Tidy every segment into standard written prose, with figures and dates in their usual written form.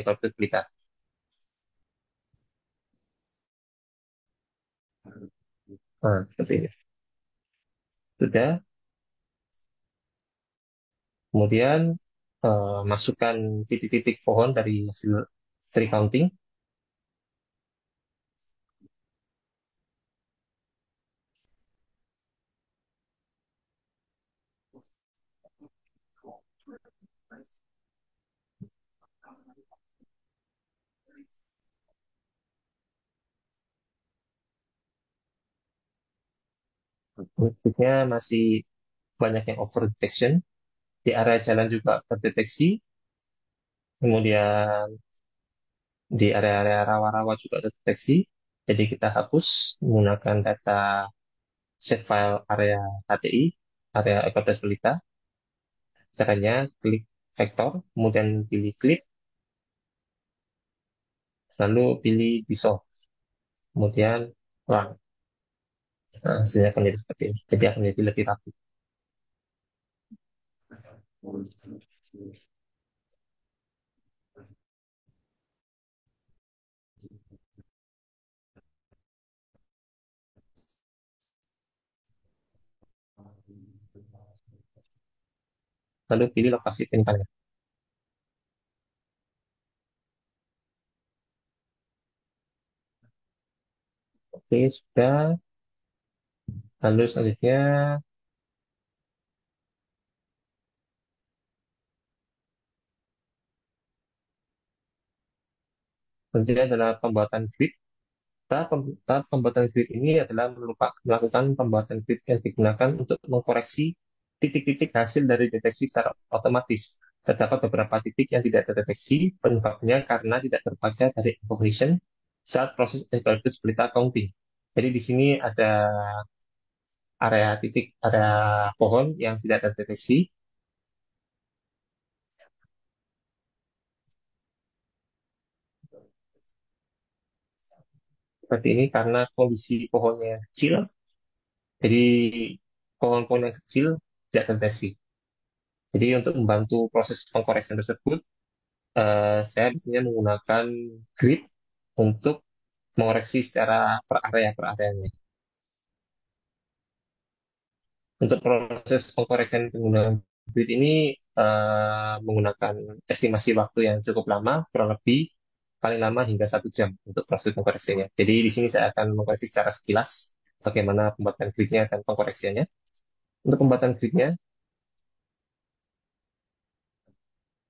Kortes Blitar. Nah, seperti ini. Sudah, kemudian masukkan titik-titik pohon dari hasil tree counting. Berikutnya masih banyak yang over detection. Di area jalan juga terdeteksi. Kemudian di area-area rawa-rawa juga terdeteksi. Jadi kita hapus menggunakan data set file area HTI, area Ecodesk Pelita. Caranya klik vektor, kemudian pilih clip, lalu pilih dissolve, kemudian run. Nah, hasilnya akan jadi seperti ini. Jadi akan jadi lebih rapi. Lalu pilih lokasi penyimpanannya. Oke, sudah. Lalu selanjutnya, selanjutnya adalah pembuatan grid. Tahap pembuatan grid ini adalah melakukan pembuatan grid yang digunakan untuk mengkoreksi titik-titik hasil dari deteksi secara otomatis. Terdapat beberapa titik yang tidak terdeteksi, penyebabnya karena tidak terbaca dari information saat proses eucalyptus pelita counting. Jadi di sini ada area pohon yang tidak terdeteksi. Seperti ini karena kondisi pohonnya kecil, jadi pohon-pohon yang kecil tidak terdeteksi. Jadi untuk membantu proses pengkoreksian tersebut, saya biasanya menggunakan grid untuk mengoreksi secara per areanya. Untuk proses pengkoreksian penggunaan grid ini menggunakan estimasi waktu yang cukup lama, kurang lebih paling lama hingga 1 jam untuk proses pengkoreksiannya. Jadi di sini saya akan mengkoreksi secara sekilas bagaimana pembuatan gridnya dan pengkoreksiannya. Untuk pembuatan gridnya,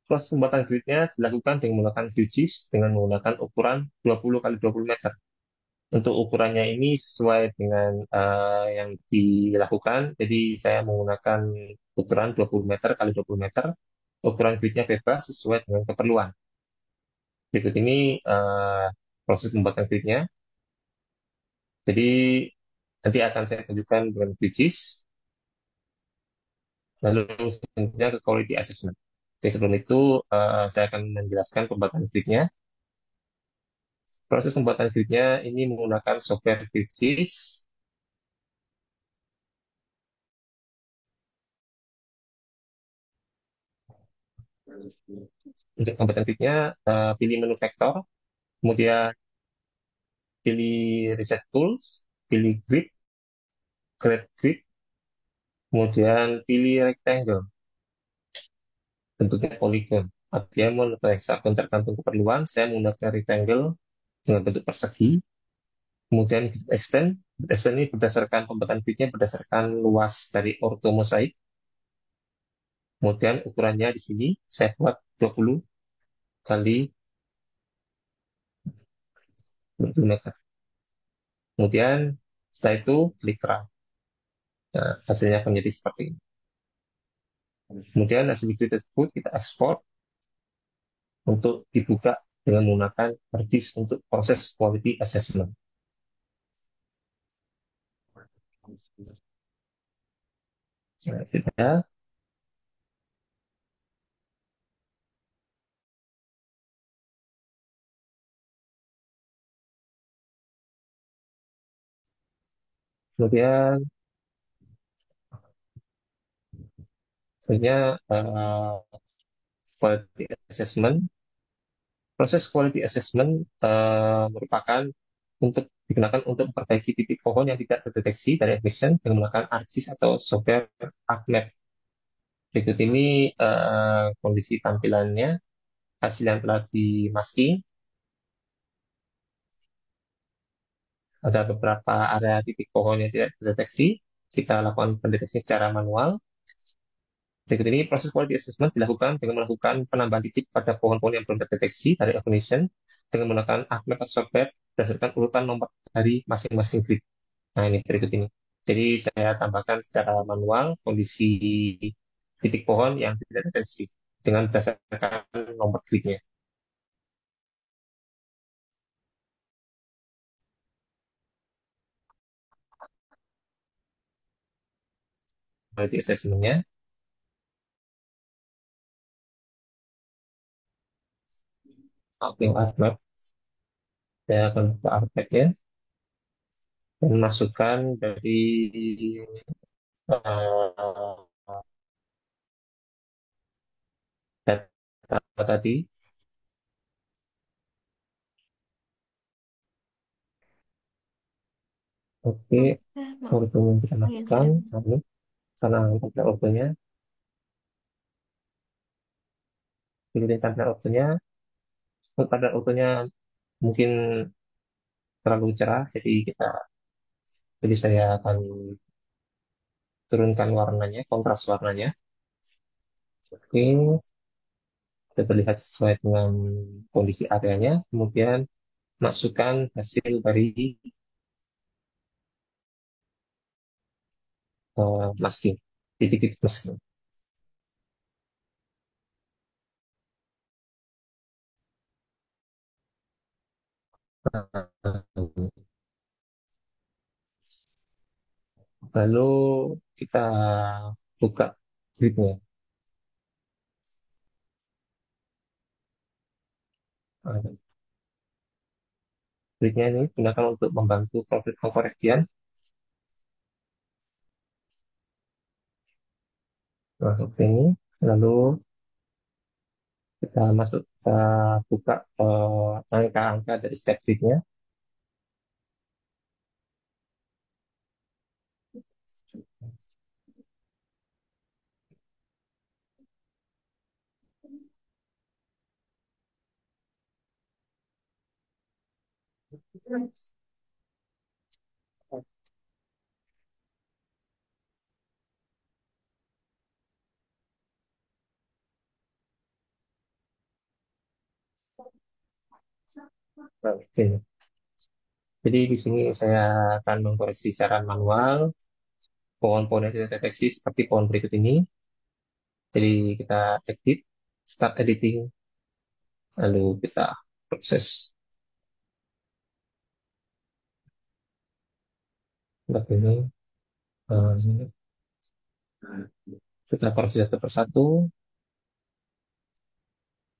proses pembuatan gridnya dilakukan dengan menggunakan QGIS dengan menggunakan ukuran 20 kali 20 meter. Untuk ukurannya ini sesuai dengan yang dilakukan. Jadi saya menggunakan ukuran 20 meter kali 20 meter. Ukuran gridnya bebas sesuai dengan keperluan. Berikut ini proses pembuatan gridnya. Jadi nanti akan saya tunjukkan dengan QGIS, lalu selanjutnya ke quality assessment. Oke, sebelum itu saya akan menjelaskan pembuatan gridnya. Proses pembuatan gridnya ini menggunakan software QGIS. Untuk pembuatan gridnya, pilih menu vektor, kemudian pilih reset tools, pilih grid, create grid, kemudian pilih rectangle, bentuknya polygon. Artinya mau bentuk hexagon tergantung keperluan, saya menggunakan rectangle dengan bentuk persegi, kemudian grid extend ini berdasarkan pembuatan gridnya berdasarkan luas dari ortho mosaik, kemudian ukurannya di sini saya buat 20 kali 20 meter. Kemudian setelah itu klik run. Nah, hasilnya akan jadi seperti ini. Kemudian hasil video tersebut kita ekspor untuk dibuka dengan menggunakan hard disk untuk proses quality assessment. Nah, sudah. Kemudian selanjutnya quality assessment. Proses quality assessment merupakan digunakan untuk memperbaiki titik pohon yang tidak terdeteksi dari emission dengan menggunakan ArcGIS atau software ArcMap. Berikut ini kondisi tampilannya, hasil yang telah di-masking. Ada beberapa area titik pohon yang tidak terdeteksi. Kita lakukan pendeteksian secara manual. Berikut ini proses quality assessment dilakukan dengan melakukan penambahan titik pada pohon-pohon yang belum terdeteksi dari recognition dengan menggunakan ArcMap atau software berdasarkan urutan nomor dari masing-masing grid. Nah, ini berikut ini. Jadi saya tambahkan secara manual kondisi titik pohon yang tidak terdeteksi dengan berdasarkan nomor gridnya. Quality assessment-nya, oke, ArcMap. Saya akan buka ArcMap ya dan masukkan dari uh, data tadi. Oke, Maaf, untuk yang kita yang lakukan, sedang. lalu karena template ordernya, pilih template ordernya, template ordernya mungkin terlalu cerah, jadi saya akan turunkan warnanya, kontras warnanya. Oke, sudah terlihat sesuai dengan kondisi areanya. Kemudian masukkan hasil dari masking, titik-titik masking. Lalu kita buka gridnya. Nah, gridnya ini gunakan untuk membantu proses pengkoreksian. Masuk ke ini, lalu kita buka angka-angka dari step gridnya. Nah, oke. Jadi di sini saya akan mengkoreksi secara manual pohon-pohon yang tidak terdeteksi seperti pohon berikut ini. Jadi kita edit, start editing, lalu kita proses seperti ini. Eh, Kita proses satu persatu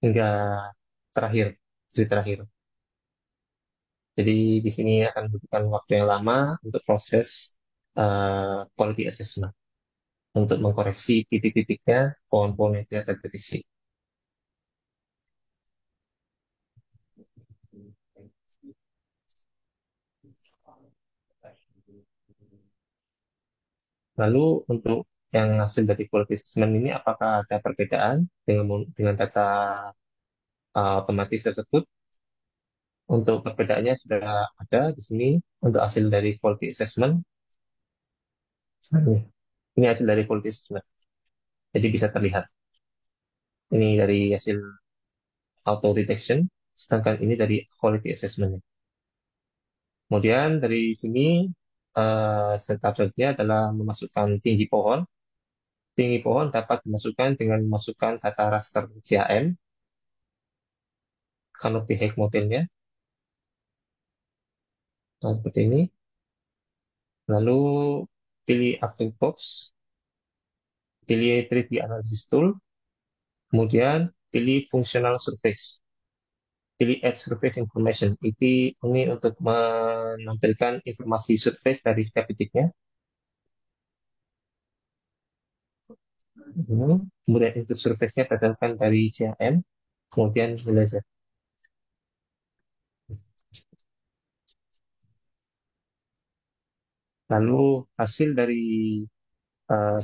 hingga terakhir, jadi terakhir. Jadi di sini akan membutuhkan waktu yang lama untuk proses quality assessment untuk mengkoreksi titik-titiknya pohon-pohon yang tidak terdeteksi. Lalu untuk yang hasil dari quality assessment ini apakah ada perbedaan dengan data otomatis tersebut? Untuk perbedaannya sudah ada di sini untuk hasil dari quality assessment. Nah, ini hasil dari quality assessment. Jadi bisa terlihat. Ini dari hasil auto detection, sedangkan ini dari quality assessment. Kemudian dari sini step selanjutnya adalah memasukkan tinggi pohon. Tinggi pohon dapat dimasukkan dengan memasukkan data raster CAM, canopy height modelnya, nah, seperti ini. Lalu pilih active box, pilih 3D analysis tool, kemudian pilih functional surface, pilih add surface information. Ini untuk menampilkan informasi surface dari setiap titiknya. Kemudian untuk surface-nya berdasarkan dari CAM, kemudian nilai Z. Lalu hasil dari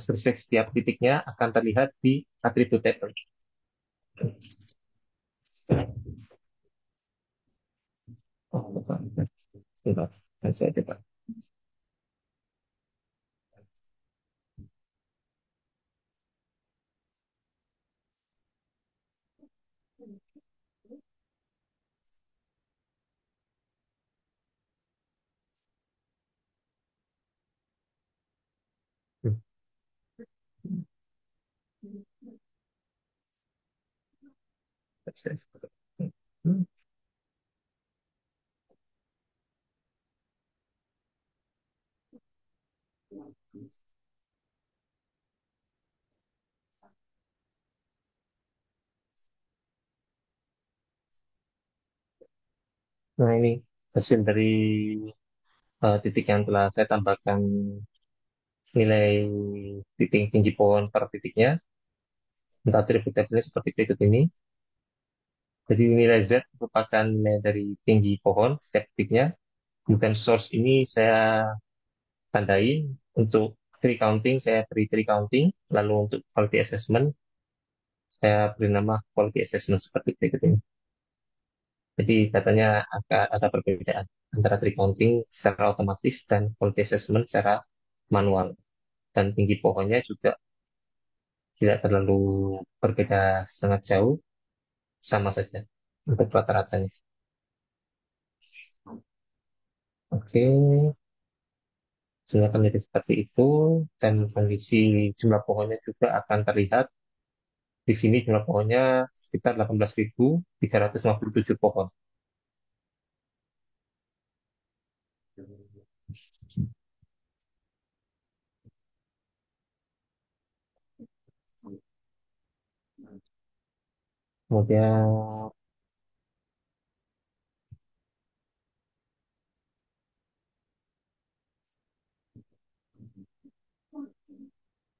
survei setiap titiknya akan terlihat di atribut table. Oh, bukan. Sebentar, saya coba. Hmm, hmm. Nah, ini hasil dari titik yang telah saya tambahkan nilai titik tinggi pohon per titiknya. Untuk atribut tabelnya seperti berikut ini. Jadi nilai Z merupakan nilai dari tinggi pohon setiap titiknya. Kemudian source ini saya tandai untuk tree counting, saya beri tree counting. Lalu untuk quality assessment, saya beri nama quality assessment seperti berikut ini. Jadi katanya ada perbedaan antara tree counting secara otomatis dan quality assessment secara manual. Dan tinggi pohonnya juga tidak terlalu berbeda sangat jauh, sama saja untuk rata-ratanya. Oke, sebenarnya akan jadi seperti itu, dan kondisi jumlah pohonnya juga akan terlihat. Di sini jumlah pohonnya sekitar 18.357 pohon. Kemudian,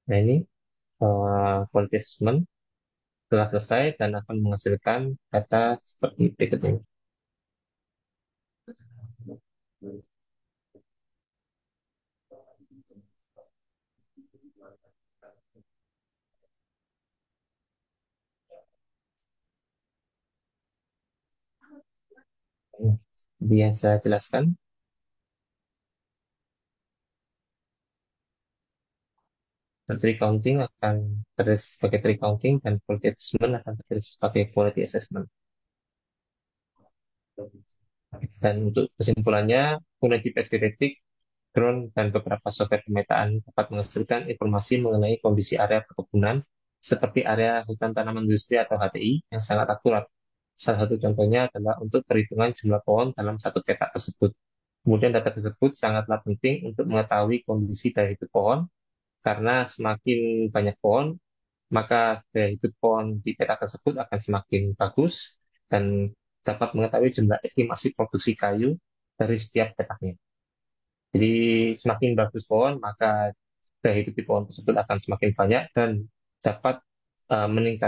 nah ini quality assessment telah selesai dan akan menghasilkan data seperti berikut ini. Jadi yang saya jelaskan, tree counting akan terus sebagai tree counting dan quality assessment akan terus sebagai quality assessment. Dan untuk kesimpulannya, peneliti pesteretik, drone, dan beberapa software pemetaan dapat menghasilkan informasi mengenai kondisi area perkebunan seperti area hutan tanaman industri atau HTI yang sangat akurat. Salah satu contohnya adalah untuk perhitungan jumlah pohon dalam satu petak tersebut. Kemudian data tersebut sangatlah penting untuk mengetahui kondisi daya hidup pohon, karena semakin banyak pohon, maka daya hidup pohon di petak tersebut akan semakin bagus dan dapat mengetahui jumlah estimasi produksi kayu dari setiap petaknya. Jadi semakin bagus pohon, maka daya hidup di pohon tersebut akan semakin banyak dan dapat meningkat